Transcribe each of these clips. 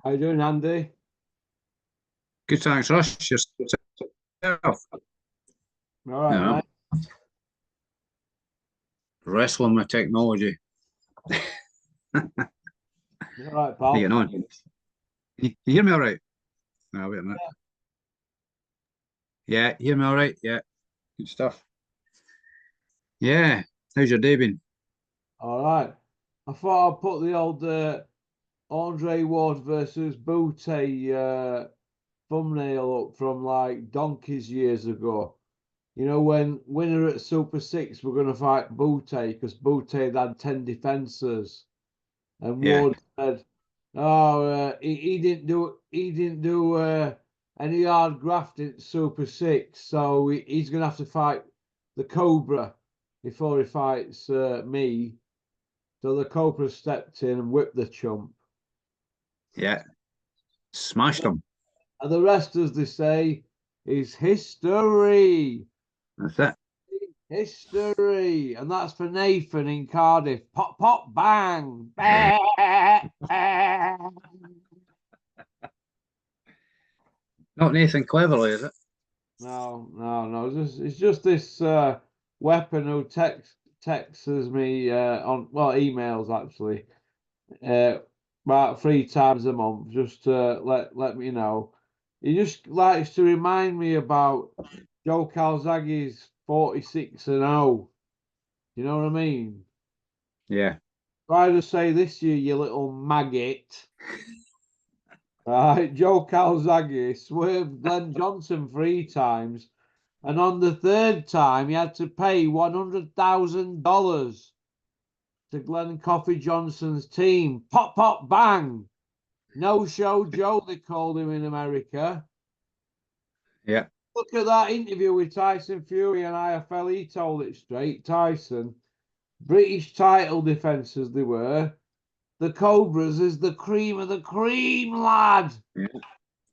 How you doing, Andy? Good, thanks, Russ. Yourself, All right, yeah, mate. wrestling with technology. You all right, How you pal? getting on? You hear me all right? No, wait a minute. Yeah, you hear me all right? Yeah, good stuff. Yeah, how's your day been? All right. I thought I'd put the old Andre Ward versus Booty thumbnail up from like donkeys years ago. You know, when winner at Super Six were going to fight Booty because Booty had 10 defenses, and Yeah, Ward said, "Oh, he didn't do any hard grafting at Super Six, so he's going to have to fight the Cobra before he fights me." So the Cobra stepped in and whipped the chump. yeah, smashed them. And the rest, as they say, is history. That's it. History. And that's for Nathan in Cardiff. Pop, pop, bang. Not Nathan Cleverly, is it? No, no, no. It's just this weapon who texts me on, well, emails actually, uh, about 3 times a month, just to let me know. He just likes to remind me about Joe Calzaghe's 46-0. You know what I mean? Yeah, Try to say this year, you little maggot. Right, Joe Calzaghe swerved Glenn Johnson 3 times, and on the third time, he had to pay $100,000 to Glenn Coffee Johnson's team. Pop, pop, bang. No show Joe, they called him in America. yeah, Look at that interview with Tyson Fury and IFL. He told it straight. Tyson, British title defences they were. The Cobras is the cream of the cream, lad. yeah,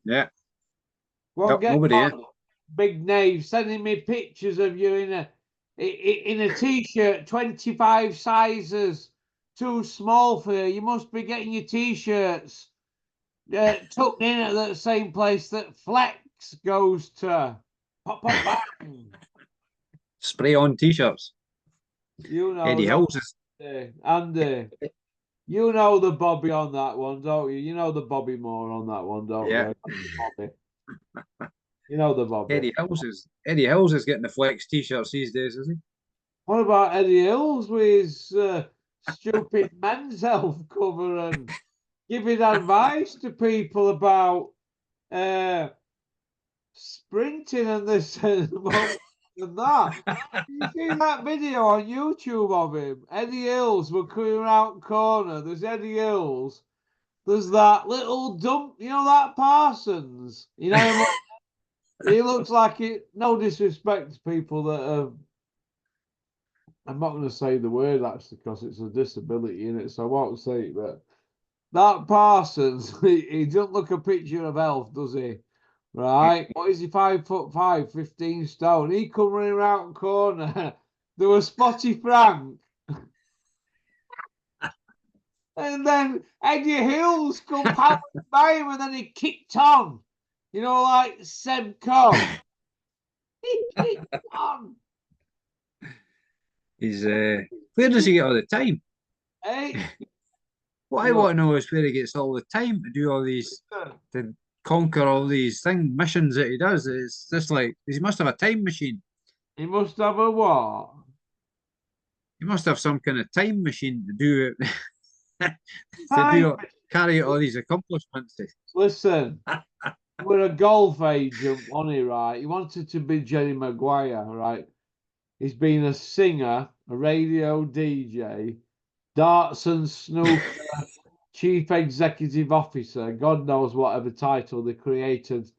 yeah. Won't Yep, get nobody, yeah. caught, big knave, sending me pictures of you in a t-shirt, 25 sizes too small for you. You must be getting your t-shirts tucked in at the same place that Flex goes to. Pop, pop, bang. Spray on t-shirts. You know, Eddie don't Hills is. you, Andy? You know the Bobby on that one, don't you? You know the Bobby Moore on that one, don't Yeah, you? Bobby. You know the Bobby. Eddie Hills is getting the flex t-shirts these days, is he? What about Eddie Hills with his stupid men's health cover and giving advice to people about uh, sprinting and this and that? You see that video on YouTube of him? Eddie Hills, we're coming around corner. There's Eddie Hills. There's that little dump, you know that Parsons. You know him. He looks like it. No disrespect to people that have. I'm not going to say the word actually because it's a disability in it, so I won't say it. But that Parsons, he doesn't look a picture of health, does he? Right? What is he? 5'5", 15 stone. He come running around the corner. There was Spotty Frank, and then Eddie Hills come powering by him, and then he kicked on. You know, like Seb Cobb. He kicked on. He's where does he get all the time? Hey, What I well, want to know is where he gets all the time to do all these, to conquer all these missions that he does. It's just like he must have a time machine. he must have a what? He must have some kind of time machine to do it, to Time. do carry out all these accomplishments. Listen, we're a golf agent, wasn't he, right? He wanted to be Jerry Maguire, right? He's been a singer, a radio DJ, darts and snooker, chief executive officer, God knows whatever title they created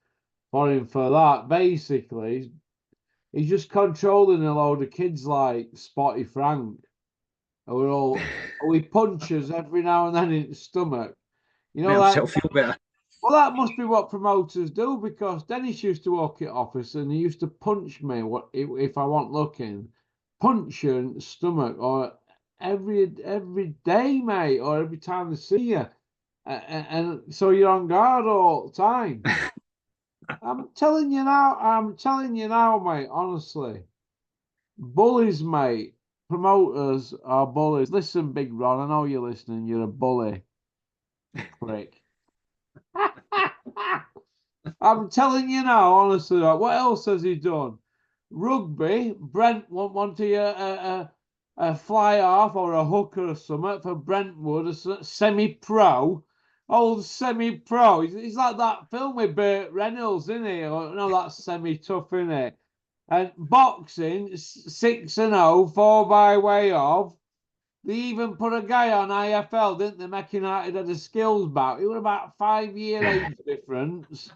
for him for that. Basically, he's just controlling a load of kids like Spotty Frank, who he punches every now and then in the stomach. You Make know, like, himself feel better. well, that must be what promoters do because Dennis used to walk at office and he used to punch me if I want looking, punch you in the stomach or every day, mate, or every time they see you. and so you're on guard all the time. I'm telling you now, mate, honestly. Bullies, mate. Promoters are bullies. Listen, Big Ron, I know you're listening. You're a bully. Prick. I'm telling you now, honestly. What else has he done? Rugby, Brent wanted a fly half or a hooker or something for Brentwood, a semi-pro. Old semi-pro. He's like that film with Burt Reynolds, isn't he? No, that's semi-tough, isn't it? And boxing, 6-0, 4 by way of. They even put a guy on IFL, didn't they? Making United had a skills bout. It was about 5-year age difference.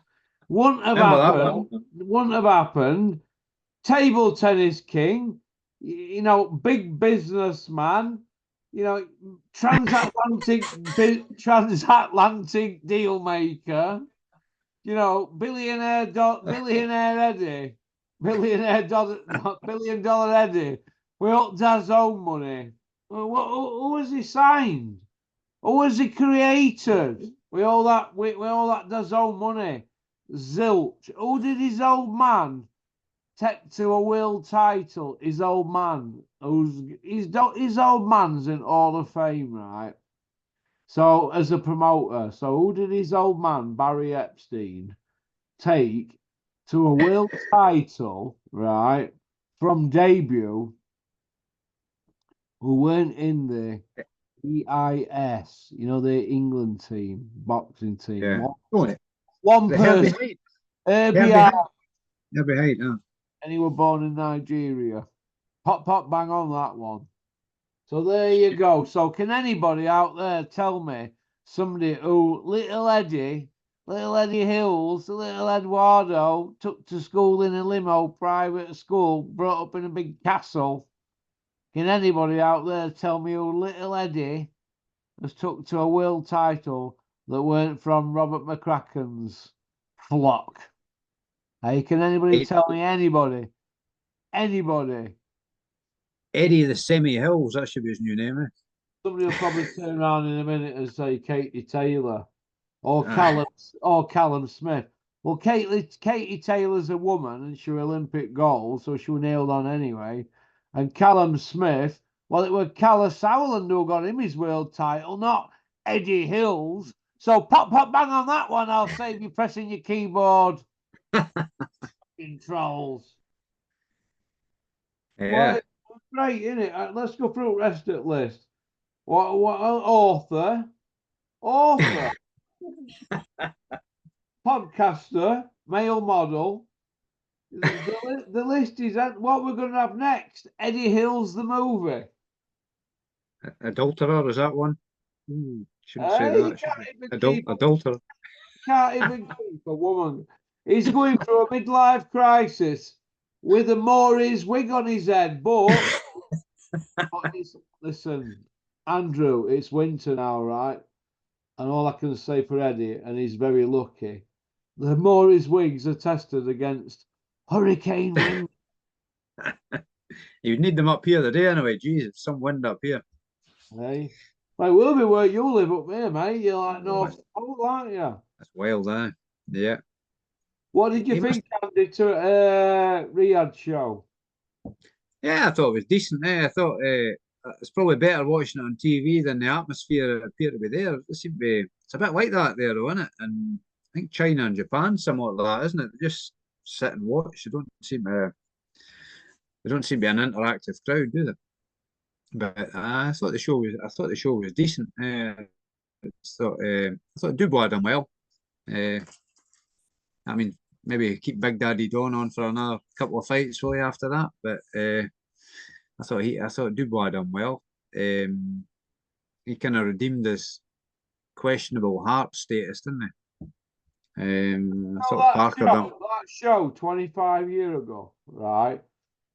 Wouldn't have happened. Wouldn't have happened. Table tennis king, you know, big businessman, you know, transatlantic deal maker, you know, billionaire Eddie, $1 billion Eddie. We up his own money. Who has he signed? Who has he created? We all that does own money. Zilch. Who did his old man take to a world title? His old man. His old man's in Hall of Fame, right? So as a promoter, so who did his old man, Barry Epstein, take to a world title, right? From debut, who weren't in the EIS, you know, the England team, boxing team. Yeah. One person. Herbie Hite, and he was born in Nigeria. Pop, bang on that one. So there you go. So can anybody out there tell me somebody who little Eddie Hills, little Eduardo took to school in a limo, private school, brought up in a big castle? Can anybody out there tell me who little Eddie has took to a world title that weren't from Robert McCracken's flock? Hey, can anybody tell me anybody? Anybody? Eddie the Semi Hills, that should be his new name, eh? Somebody will probably turn around in a minute and say Katie Taylor or Callum Smith. Well, Katie Taylor's a woman and she was Olympic gold, so she was nailed on anyway. And Callum Smith, well, it was Callum Sauerland who got him his world title, not Eddie Hills. So pop, bang on that one. I'll save you pressing your keyboard. Trolls. Yeah. Well, great, isn't it? Let's go through the rest of the list. What author, podcaster, male model. The list is what we're going to have next. Eddie Hills, the movie. Adulterer, is that one? Shouldn't say that. Adulterer. Can't even keep a woman. He's going through a midlife crisis with a Maury's wig on his head, but listen, Andrew, it's winter now, right? And all I can say for Eddie, and he's very lucky, the Maury's wigs are tested against hurricane wind. You'd need them up here today anyway. Jesus, some wind up here. Hey, like we'll be where you live up here, mate. You're like North Pole, aren't you? That's wild, eh? Yeah. What did you think, Andy, to Riyadh show? Yeah, I thought it was decent. I thought it's probably better watching it on TV than the atmosphere appeared to be there. It's a bit like that there, though, isn't it? And I think China and Japan somewhat like that, isn't it? They just sit and watch. They don't seem to be an interactive crowd, do they? But I thought the show was decent. I thought Dubois done well. I mean, maybe keep Big Daddy Don on for another couple of fights really after that. But I thought Dubois done well. He kind of redeemed his questionable heart status, didn't he? I thought Parker done. That show 25 years ago, right?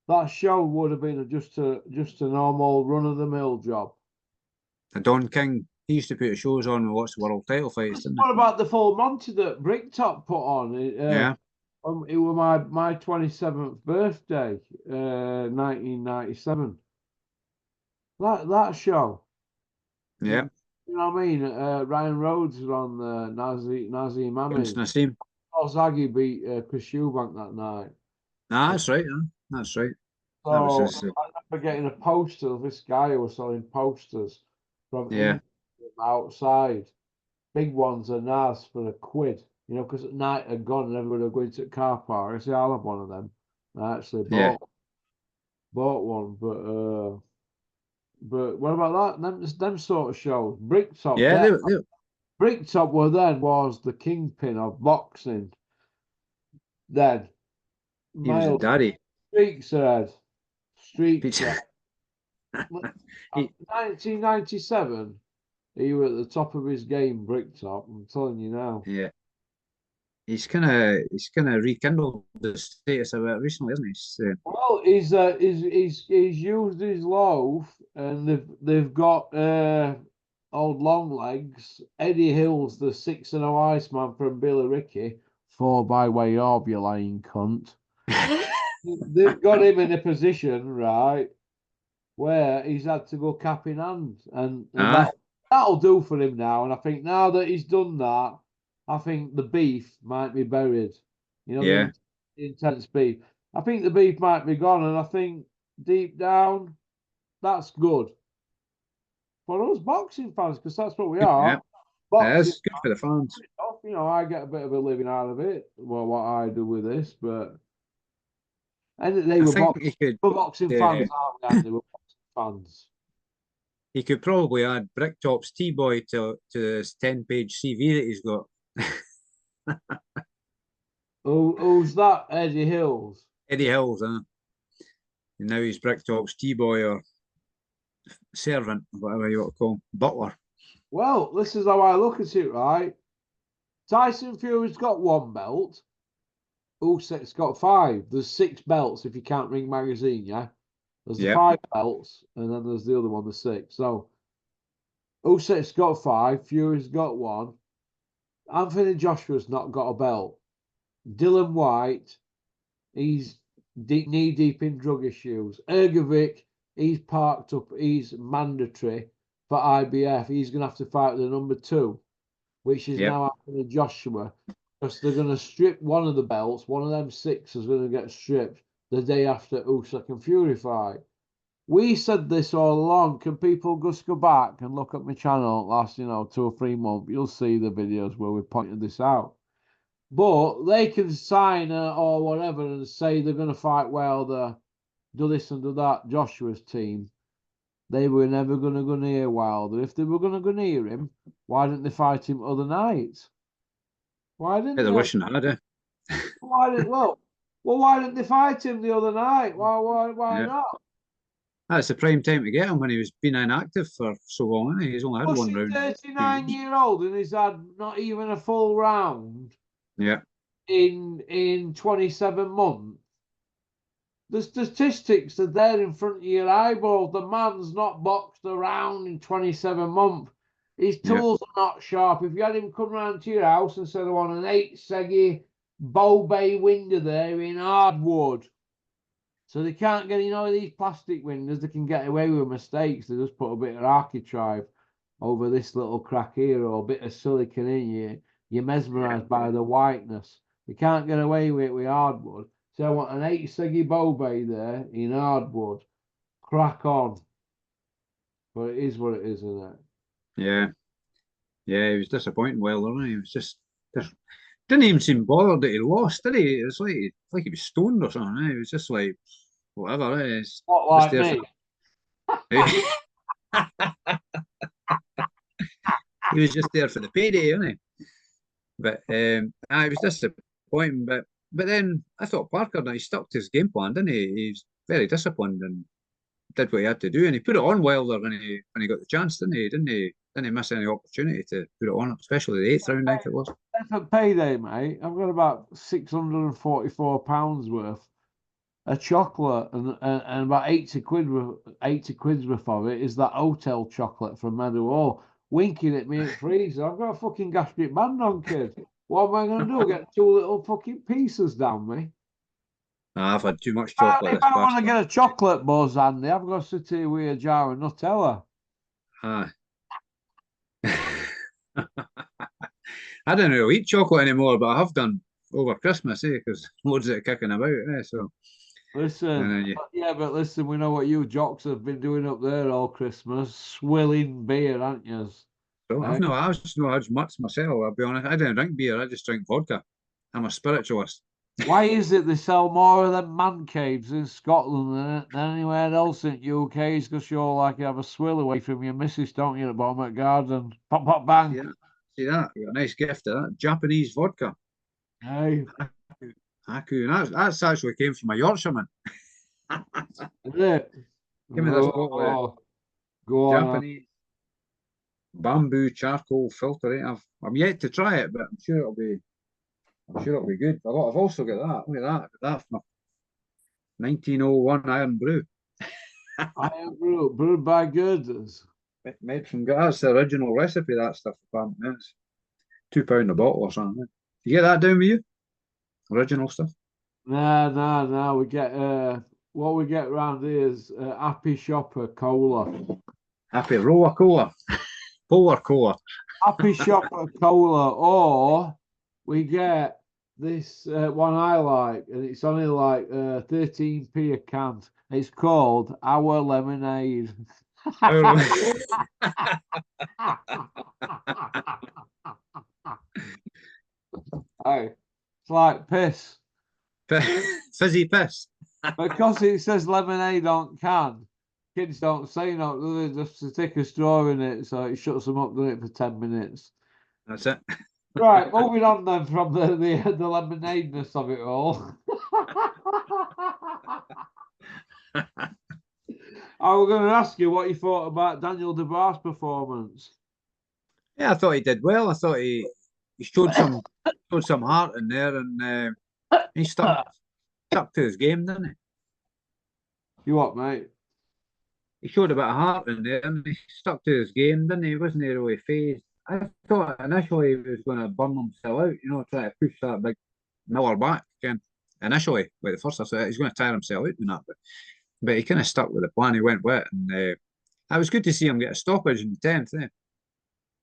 That show would have been just a normal run of the mill job. Don King, he used to put shows on and watch the world title fights, didn't he? What about the full Monty that Bricktop put on? Yeah. It was my 27th birthday, 1997. That show. Yeah. You know what I mean? Ryan Rhodes was on Nazi Prince Mamin. Nassim. Zaggy beat Chris Eubank that night. Ah, that's right. That's right. That was So his. I remember getting a poster of this guy who was selling posters from Yeah, England outside. Big ones are nice for £1, you know, because at night had gone and everybody were going to the car park. I said, I'll have one of them. I actually yeah, bought one, but what about that? Them sort of shows. Bricktop, yeah. that Bricktop was the kingpin of boxing. Then He was a Miles daddy. Streaks ahead. Streaks He, ahead. 1997, he was at the top of his game, Bricktop. I'm telling you now. yeah. He's kind of rekindled the status of it recently, isn't he? Well, he's used his loaf, and they've got old long legs. Eddie Hill's the 6-0 Iceman from Billericay. 4 by way of, you lying cunt. They've got him in a position, right, where he's had to go cap in hand, and Ah, that'll do for him now. And I think now that he's done that, I think the beef might be buried. You know, yeah. the intense beef. I think the beef might be gone, and I think deep down, that's good for us boxing fans because that's what we Good, are. yeah. It Boxing, is good for the fans. you know, I get a bit of a living out of it. Well, what I do with this, but and they I were think he could. boxing Uh, fans, aren't they? And they were boxing fans. he could probably add Bricktop's T-boy to his 10-page CV that he's got. Who's that? Eddie Hills. Eddie Hills, huh? And now he's Bricktop's T-boy or servant, whatever you want to call him, butler. Well, this is how I look at it, right? Tyson Fury's got 1 belt. Usyk's got 5. There's 6 belts if you count Ring Magazine, yeah? There's the Yeah, 5 belts, and then there's the other one, the 6. So Usyk's got 5, Fury's got 1. Anthony Joshua's not got a belt. Dylan White, he's knee deep in drug issues. Ergovic, he's parked up, he's mandatory for IBF. He's going to have to fight the number 2, which is yep. now Anthony Joshua, because they're going to strip one of the belts. One of them 6 is going to get stripped the day after Usyk and Fury fight. We said this all along. Can people just go back and look at my channel last, 2 or 3 months? You'll see the videos where we pointed this out. But they can sign or whatever and say they're going to fight Wilder, do this and do that. Joshua's team, they were never going to go near Wilder. If they were going to go near him, why didn't they fight him other night? Why didn't They're they? wishing it had it. Why didn't they fight him the other night? Why Yeah. not? That's the prime time to get him when he was been inactive for so long, hasn't he? He's only had Was one he round. 39-year-old and he's had not even a full round Yeah, in 27 months? The statistics are there in front of your eyeballs. The man's not boxed around in 27 months. His yeah, tools are not sharp. If you had him come round to your house and said, I want an 8 Seggy Bow Bay window there in hardwood. So they can't get, these plastic windows, they can get away with mistakes. They just put a bit of architrave over this little crack here or a bit of silicon in you. You're mesmerized by the whiteness. You can't get away with it with hardwood. So I want an 8 Seggy Bow Bay there in hardwood. Crack on. But it is what it is, isn't it? yeah, yeah. He was disappointing, Wilder, wasn't he? He was just didn't even seem bothered that he lost, did he? It was like he was stoned or something. Eh? He was just like whatever. Eh? He's What, just like there me? for. He was just there for the payday, wasn't he? But it was disappointing. But then I thought Parker, he stuck to his game plan, didn't he? He's very disciplined and did what he had to do, and he put it on Wilder when he got the chance, didn't he? Didn't he miss any opportunity to put it on, especially the 8th round, I think it was. For payday, mate, I've got about £644 worth of chocolate and about 80 quid's worth of it is that hotel chocolate from Meadow Hall. Winking at me at freezer. I've got a fucking gastric band on, kid. What am I going to do? Get 2 little fucking pieces down me? I've had too much chocolate If this I want past to get a chocolate buzz, Andy, I've got to sit here with a jar of Nutella. Ah, I don't really eat chocolate anymore, but I have done over Christmas, because loads of it kicking about, so. Listen, Yeah. yeah, but listen, we know what you jocks have been doing up there all Christmas, swilling beer, aren't you? So Eh? I just know how much myself, I'll be honest. I don't drink beer, I just drink vodka. I'm a spiritualist. Why is it they sell more of them man caves in Scotland than anywhere else in UK? It's because you're like you have a swill away from your missus, don't you, at the bottom of the garden? Pop, pop, bang. See that? You got a nice gift of that. Japanese vodka. Hey, Haku. And that's actually came from a Yorkshireman. is it? Give me this bottle of Oh, go on. Japanese bamboo charcoal filter. I'm yet to try it, but I'm sure it'll be good. I've also got that. Look at that. That's my 1901 Iron Brew. I am brewed by Girders. Made from that's the original recipe, that stuff, apparently. It's £2 a bottle or something. You get that down with you? Original stuff? Nah. We get what we get round here is Happy Shopper Cola. Happy Roller Cola. Polar Cola. Happy Shopper Cola, or we get this one I like, and it's only like 13p a can. It's called Our Lemonade. Hey, it's like piss. Fizzy piss. Because it says lemonade on can, kids don't say no, do they? Just to stick a straw in it, so it shuts them up, doing it for 10 minutes. That's it. Right, moving on then from the lemonadeness of it all. I was going to ask you what you thought about Daniel Dubois' performance. Yeah, I thought he did well. I thought he showed some heart in there, and he stuck to his game, didn't he? You what, mate? He showed a bit of heart in there, and he stuck to his game, didn't he? He wasn't really phased. I thought initially he was going to burn himself out, try to push that big Miller back again. Initially, like the first, I thought he's going to tire himself out in that, but he kind of stuck with the plan. He went with it, and it was good to see him get a stoppage in the 10th.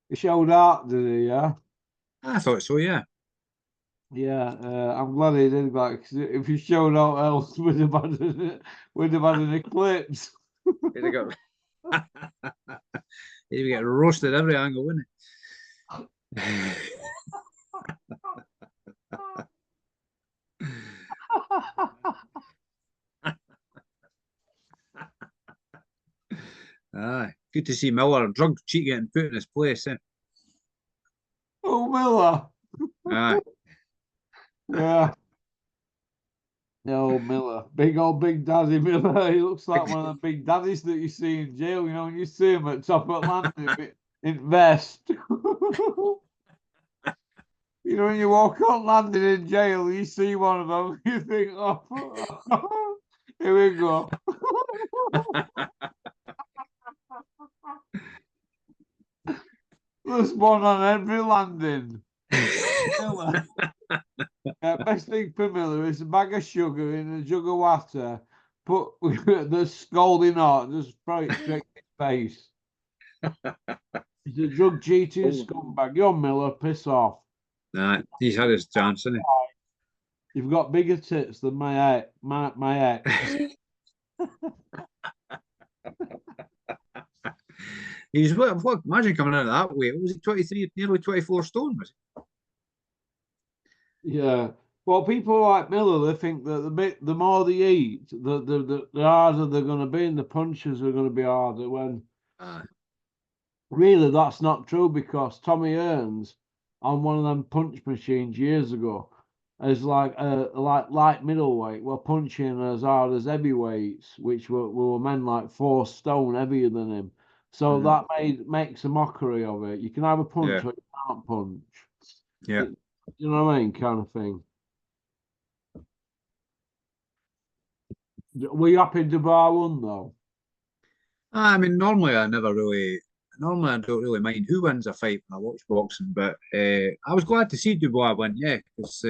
He showed out, did he? Yeah. I thought so, yeah. Yeah, I'm glad he did that because if he showed out else, we'd have had an eclipse. He'd have got he'd get roasted every angle, wouldn't he? Aye, good to see Miller drug cheat getting put in his place. Oh, Miller. Aye. Yeah. No, Miller. Big old Big Daddy Miller. He looks like one of the big daddies that you see in jail, when you see him at top of landing in vest. When you walk on landing in jail, you see one of them, you think, oh, here we go. There's one on every landing. Miller. Best thing for Miller is a bag of sugar in a jug of water, put the scalding hot, just throw it straight in his face. He's a drug cheating scumbag. You're Miller, piss off. Nah, he's had his chance, hasn't You've got bigger tits than my ex. He's what? Imagine coming out of that weight. Was he 23, nearly 24 stone? Was Yeah. Well, people like Miller, they think that the more they eat, the harder they're going to be, and the punches are going to be harder. When really that's not true, because Tommy Hearns on one of them punch machines years ago is like light middleweight were punching as hard as heavyweights, which were men like 4 stone heavier than him. So that makes a mockery of it. You can have a punch, or you can't punch. Yeah. You know what I mean, kind of thing. Were you happy Dubois won though? I mean, normally I don't really mind who wins a fight when I watch boxing, but I was glad to see Dubois win, yeah, because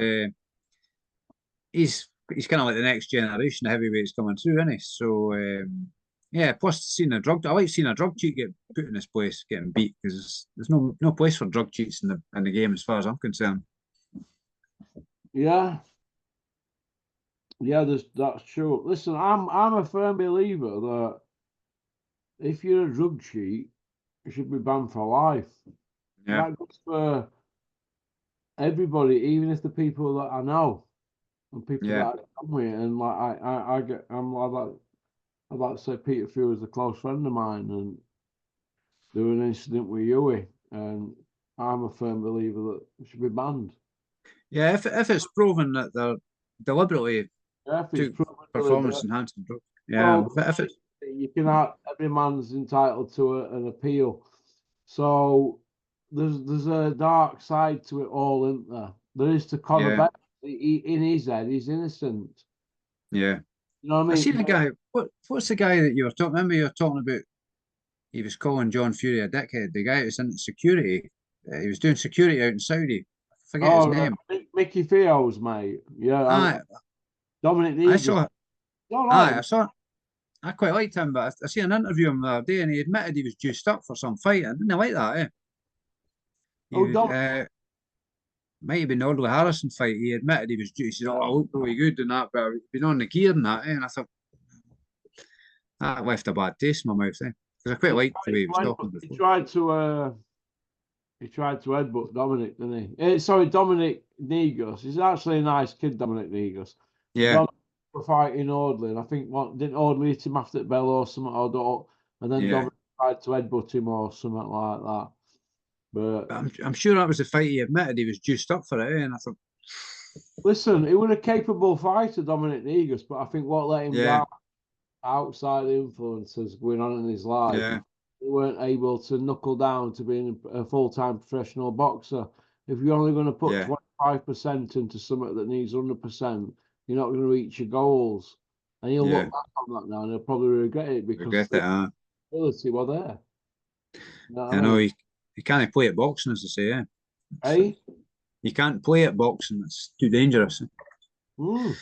he's kind of like the next generation of heavyweights coming through, isn't he? So Yeah, plus seeing a drug. I like seeing a drug cheat get put in his place, getting beat because there's no place for drug cheats in the game as far as I'm concerned. Yeah, yeah, that's true. Listen, I'm a firm believer that if you're a drug cheat, you should be banned for life. Yeah, That goes for everybody, even if the people that I know and people yeah, that I come with, and like I get, I'd like to say Peter Few is a close friend of mine, and there was an incident with Yui, and I'm a firm believer that it should be banned. yeah. If it's proven that they're deliberately Yeah, if it's took proven performance deliberate. enhancing drugs, yeah. Well, If it's you can have, every man's entitled to an appeal. So there's a dark side to it all, isn't there? There is to Conor yeah, Bennett. In his head, he's innocent. yeah. You know what I I seen mean? a guy. What's the guy that you were talking? Remember you were talking about? He was calling John Fury a dickhead. The guy who was in security. He was doing security out in Saudi. I forget his Oh, name. Mickey Fios, mate. Yeah, I Dominic I Negus. saw. All I right. saw. I quite liked him, but I seen an interview of him the other day, and he admitted he was juiced up for some fight. I didn't like that. He Oh, was. Dom. Might have been the Audley Harrison fight. He admitted he was juiced. He said, "Oh, I look really good in that, but I've been on the gear and that." And I thought that left a bad taste in my mouth. Because I quite liked the way he was talking He before. tried to. He tried to headbutt Dominic, didn't he? Sorry, Dominic Negus. He's actually a nice kid, Dominic Negus. Yeah, Dominic were fighting Audley, and I think what didn't Audley hit him after the bell or something, or don't, and then yeah. Dominic tried to headbutt him or something like that. But But I'm sure that was the fight he admitted he was juiced up for it. And I thought, listen, he was a capable fighter, Dominic Negus, but I think what let him yeah, down outside influences going on in his life, yeah, he weren't able to knuckle down to being a full-time professional boxer. If you're only going to put yeah. 25% into something that needs 100%, you're not going to reach your goals. And he'll Yeah, look back on that now and he'll probably regret it because regret it. the ability were there. You know what I I know mean? he can't play at boxing, as they say. Hey? You can't play at boxing. It's too dangerous. Mm.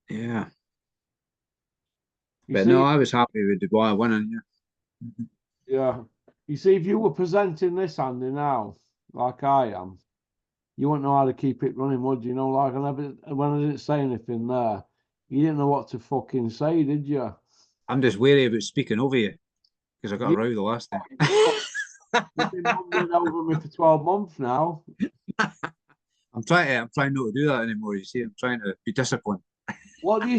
Yeah. You But no, see, I was happy with Dubois winning. Yeah. yeah. You see, if you were presenting this, Andy, now, like I am, you wouldn't know how to keep it running, would you? You know, like when I didn't say anything there, you didn't know what to fucking say, did you? I'm just wary about speaking over you because I got a You, row the last time. you've been mumbling over me for 12 months now. I'm trying not to do that anymore. You see, I'm trying to be disciplined. What did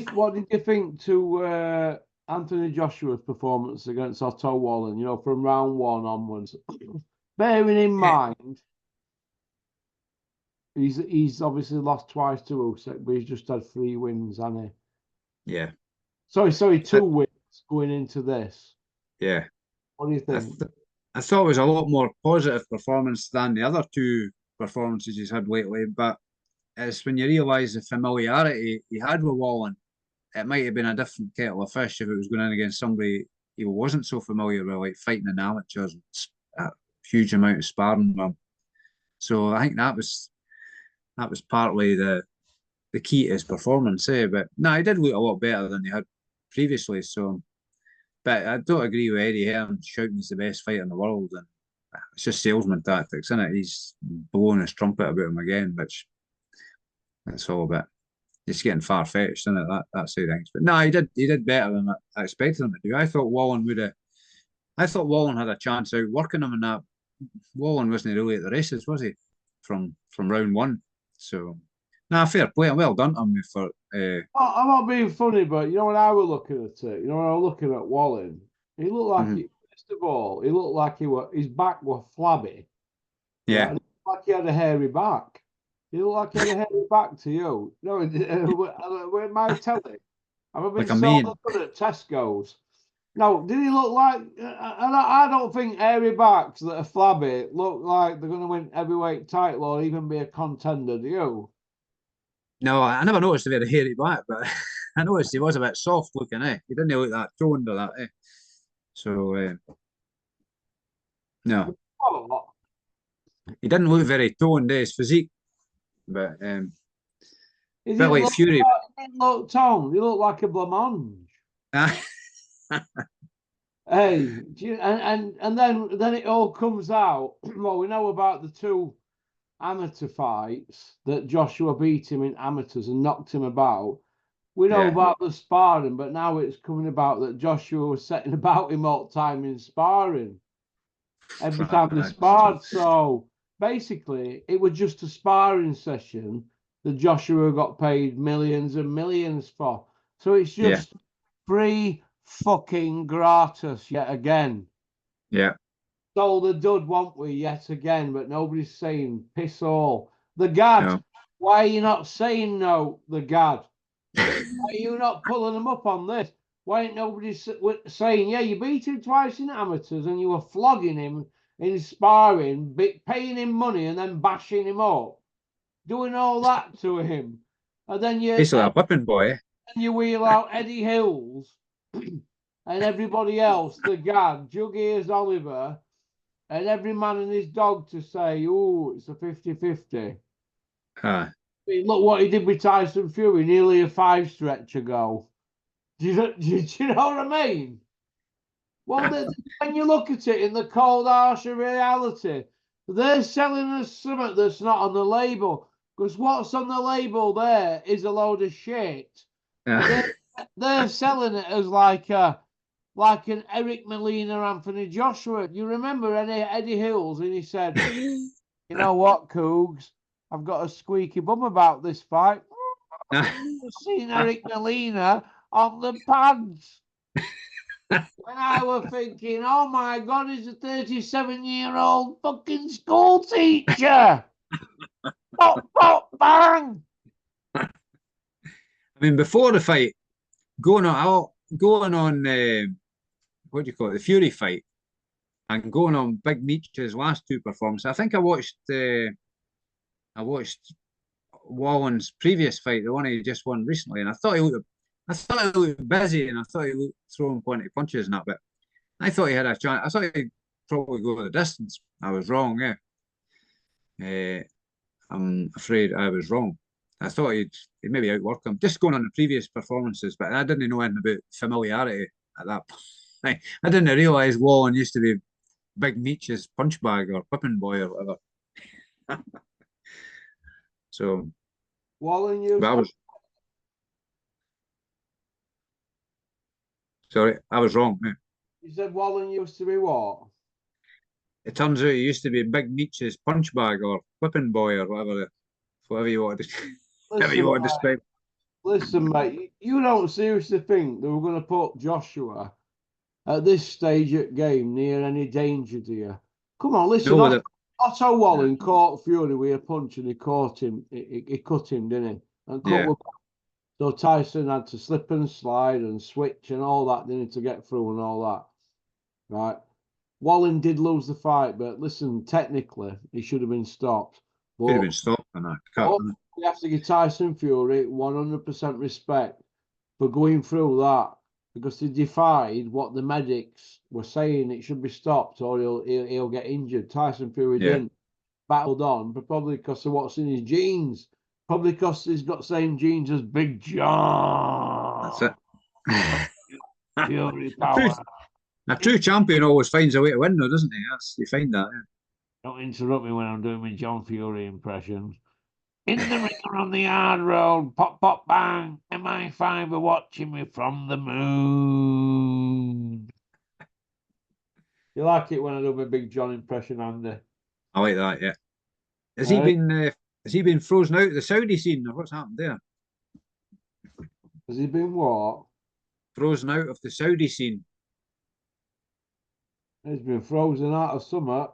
you think to Anthony Joshua's performance against Otto Wallen? You know, from round one onwards. Bearing in Yeah, mind, he's obviously lost twice to Usyk, but he's just had 3 wins, hasn't he? yeah, Sorry, 2 wins going into this. yeah. What do you I, think? th I thought it was a lot more positive performance than the other two performances he's had lately. But it's when you realise the familiarity he had with Wallen, it might have been a different kettle of fish if it was going in against somebody he wasn't so familiar with, like fighting in amateurs, a huge amount of sparring with him. So I think that was partly the key to his performance, But no, he did look a lot better than he had previously. So, but I don't agree with Eddie Hearn shouting he's the best fighter in the world, and it's just salesman tactics, isn't it? He's blowing his trumpet about him again, which that's all a bit. It's getting far fetched, isn't it? That side of things. But no, he did better than I expected him to do. I thought Wallen would have. I thought Wallen had a chance out working him in that. Wallen wasn't really at the races, was he? From round one. So, nah, fair play. Well done to him for. I'm not being funny, but you know when I was looking at it, you know when I was looking at Wallen, he looked like Mhm. he first of all, he looked like his back was flabby, right? Yeah, And he looked like he had a hairy back. He looked like he had a hairy back to you. No, where am I telling? Have I been like a so man. good at Tesco's? No, did he look like? And I don't think hairy backs that are flabby look like they're going to win heavyweight title or even be a contender. Do you? No, I never noticed he had a hairy back, but I noticed he was a bit soft looking. He didn't look that toned or that. So no, Oh, he didn't look very toned. His physique, but is bit it like low? Fury. Look, Tom, you look like a blancmange. Ah, Hey, and then it all comes out. Well, we know about the two amateur fights that Joshua beat him in amateurs and knocked him about. We know yeah, about the sparring, but now it's coming about that Joshua was setting about him all the time in sparring. Every time they sparred. So basically, it was just a sparring session that Joshua got paid millions and millions for. So it's yeah, just free fucking gratis yet again. yeah. So the dud, won't we, yet again? But nobody's saying piss all. The Gad, No. why are you not saying no? The Gad, why are you not pulling them up on this? Why ain't nobody saying, yeah, you beat him twice in amateurs and you were flogging him in sparring, paying him money and then bashing him up, doing all that to him, and then Basically a whipping boy. you wheel out Eddie Hills and everybody else, the Gad, Jug Ears Oliver, and every man and his dog to say, oh, it's a 50-50. Ah, Look what he did with Tyson Fury nearly a 5 stretch ago. Do you know what I mean? Well, when you look at it in the cold, harsh reality, they're selling us something that's not on the label. Because what's on the label there is a load of shit. ah. They're selling it as like an Eric Molina, Anthony Joshua. You remember Eddie Hills, and he said, "You know what, Cougs? I've got a squeaky bum about this fight. I've seen Eric Molina on the pads." When I was thinking, oh my God, he's a 37-year-old fucking school teacher. Pop, pop, bang. I mean, before the fight, going on, what do you call it, the Fury fight, and going on Big Meech's last two performances. I think I watched Wallen's previous fight, the one he just won recently, and I thought he looked busy, and I thought he looked throwing plenty of punches and that. But I thought he had a chance. I thought he'd probably go the distance. I was wrong. Yeah, I'm afraid I was wrong. I thought he'd maybe outwork him, just going on the previous performances, but I didn't know anything about familiarity at that point. I didn't realise Wallen used to be Big Meech's punch bag or whipping boy or whatever. So, Wallen but used I was sorry, I was wrong. Yeah. you said Wallen used to be what? It turns out he used to be Big Meech's punch bag or whipping boy or whatever you wanted to, whatever you Listen, want to describe. listen, mate. You don't seriously think they were going to put Joshua at this stage at game near any danger, do you? Come on, listen. No, with it. Otto Wallen caught Fury with a punch and he caught him. He cut him, didn't he? And cut Yeah, with so Tyson had to slip and slide and switch and all that, didn't he, to get through and all that. Right. Wallen did lose the fight, but listen, technically, he should have been stopped. could have But been stopped on that cut. oh, we have to give Tyson Fury 100% respect for going through that because he defied what the medics were saying. It should be stopped or he'll get injured. Tyson Fury Yeah, didn't. Battled on, but probably because of what's in his genes. Probably because he's got the same genes as Big that's John. it. Fury A true, power. a true champion always finds a way to win, though, doesn't he? You find that. Don't interrupt me when I'm doing my John Fury impressions. In the ring on the hard road, pop, pop, bang. MI5 are watching me from the moon. You like it when I do my Big John impression, Andy? I like that. Yeah. Has he Right? been? Has he been frozen out of the Saudi scene, or what's happened there? Has he been what? Frozen out of the Saudi scene. He's been frozen out of summer.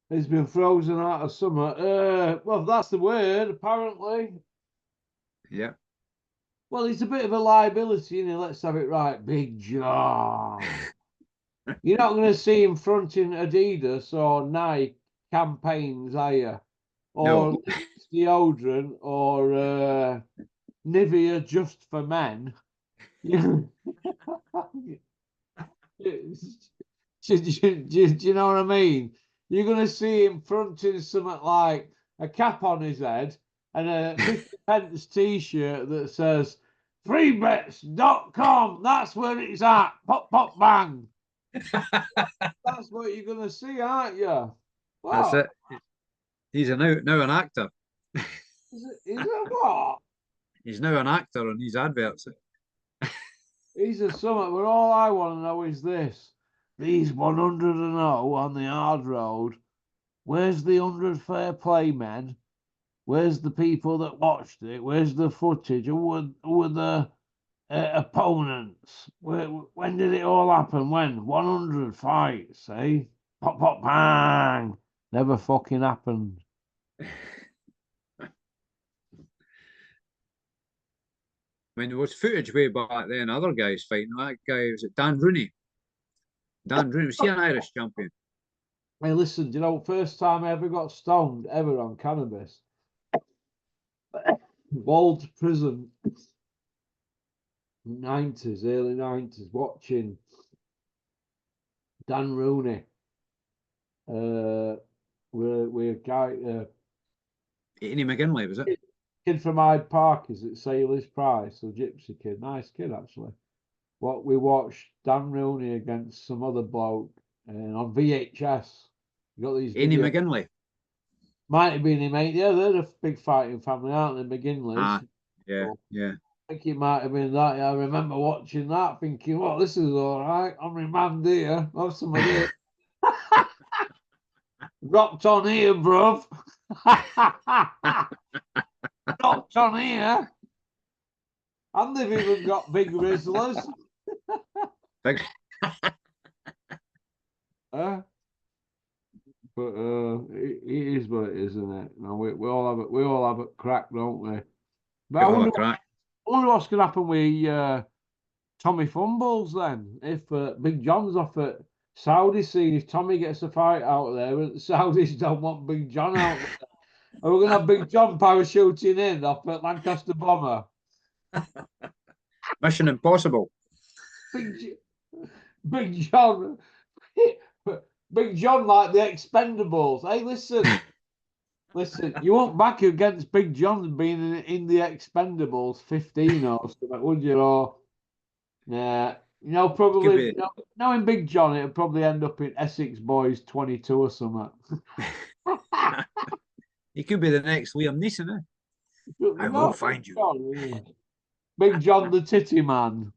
He's been frozen out of summer. Well, that's the word, apparently. Yeah. Well, he's a bit of a liability, isn't he? Let's have it right. Big John. You're not going to see him fronting Adidas or Nike campaigns, are you? Or No. deodorant or Nivea just for men. do, you know what I mean? You're going to see him fronting something like a cap on his head and a 50p t-shirt that says freebets.com. That's where it's at. Pop, pop, bang. That's what you're going to see, aren't you? That's What? it. He's now an actor. Is it what? He's now an actor on these adverts. He's a summit, but all I want to know is this. These 100-0 on the hard road. Where's the 100 fair play men? Where's the people that watched it? Where's the footage? Who were the opponents? When did it all happen? When? 100 fights, eh? Pop, pop, bang. Never fucking happened. I mean, there was footage way back then, other guys fighting. That guy, was it Dan Rooney? Dan Rooney, was he an Irish champion? Hey, listen, do you know, first time I ever got stoned ever on cannabis? Walled prison, 90s, early 90s, watching Dan Rooney. We're a guy, Annie McGinley, was it? kid from Hyde Park, is it Sailor's Price, a gypsy kid, nice kid actually. What we watched Dan Rooney against some other bloke on VHS. You got these Annie videos. McGinley. Might have been him, mate. Yeah, they're a big fighting family, aren't they, McGinley's? Ah, yeah, yeah. I think it might have been that. Yeah, I remember watching that, thinking, "Well, this is all right. I'm remand here. Have some of this." Dropped on here, bruv. Dropped on here. And they've even got big Rizzlers. Big. But it is what it is, isn't it? No, we all have it. We all have it crack, don't we? But I wonder what's going to happen with Tommy Fumbles then. If Big John's off at Saudi scene, if Tommy gets a fight out there, the Saudis don't want Big John out there. Are we going to have Big John parachuting in off at Lancaster Bomber? Mission Impossible. Big John. Big John like the Expendables. Hey, listen, you won't back against Big John being in the Expendables 15 or something, would you? Or yeah, probably knowing Big John, it'll probably end up in Essex Boys 22 or something. He could be the next Liam Neeson, eh? I will find you. John, Big John the Titty Man.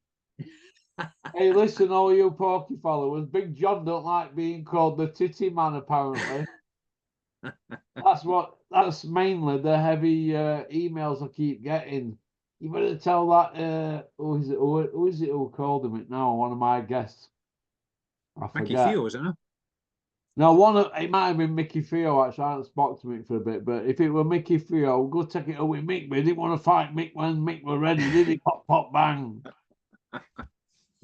Hey, listen, all you Porky followers, Big John don't like being called the Titty Man, apparently. That's mainly the heavy emails I keep getting. You better tell that who is it who called him it now? One of my guests. I forget. Mickey Theo, isn't it? No, it might have been Mickey Theo, actually. I haven't spoken to Mick for a bit, but if it were Mickey Theo, go take it away Mick, but he didn't want to fight Mick when Mick were ready, did he? Pop, pop, bang.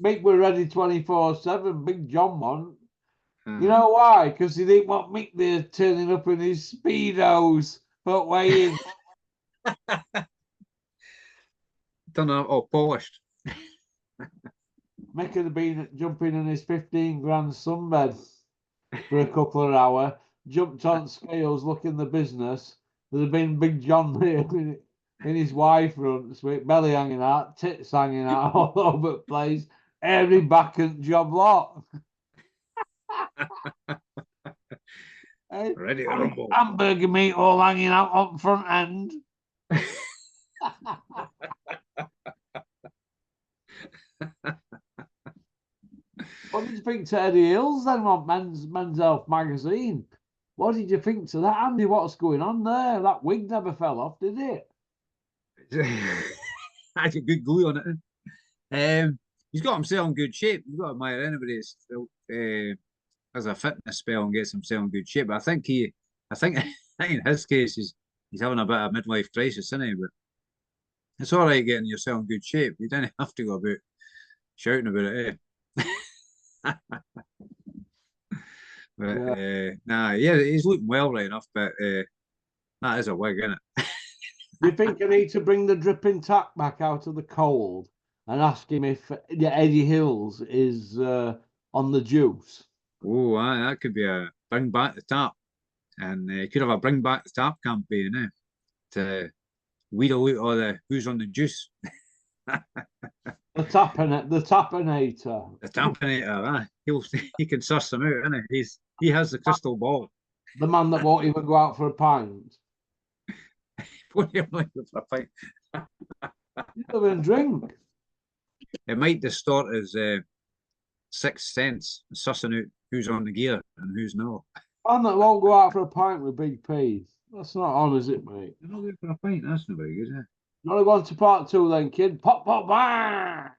Mick were ready 24/7, Big John won. You know why? Because he didn't want Mick there turning up in his Speedos, but weighing. Done all polished. Mick had been jumping in his 15 grand sunbed for a couple of hours, jumped on scales looking the business. There'd have been Big John there in his wife fronts with belly hanging out, tits hanging out all over the place, every back and job lot. Ready to rumble. Hamburger meat all hanging out on front end. What did you think to Eddie Hills then on Men's Health magazine? What did you think to that, Andy? What's going on there? That wig never fell off, did it? Had a good glue on it. He's got himself in good shape. You've got to admire anybody that still has a fitness spell and gets himself in good shape. But I think in his case he's having a bit of a midlife crisis, isn't he? But it's all right getting yourself in good shape. You don't have to go about shouting about it, eh? But he's looking well right enough, but that is a wig, isn't it? Do you think I need to bring the dripping tap back out of the cold and ask him if Eddie Hills is on the juice? Oh, that could be a bring back the tap, and could have a bring back the tap campaign, eh? To wheedle out all the who's on the juice. The Tappinator. The tampinator, he can suss them out, innit? He has the crystal ball. The man that won't even go out for a pint. Won't even like it for a pint. He doesn't even drink. It might distort his sixth sense, sussing out who's on the gear and who's not. Man that won't go out for a pint with Big P's. That's not on, is it, mate? You're not going for a pint, that's not very good, is it? You want to go on to part two then, kid? Pop, pop, bang!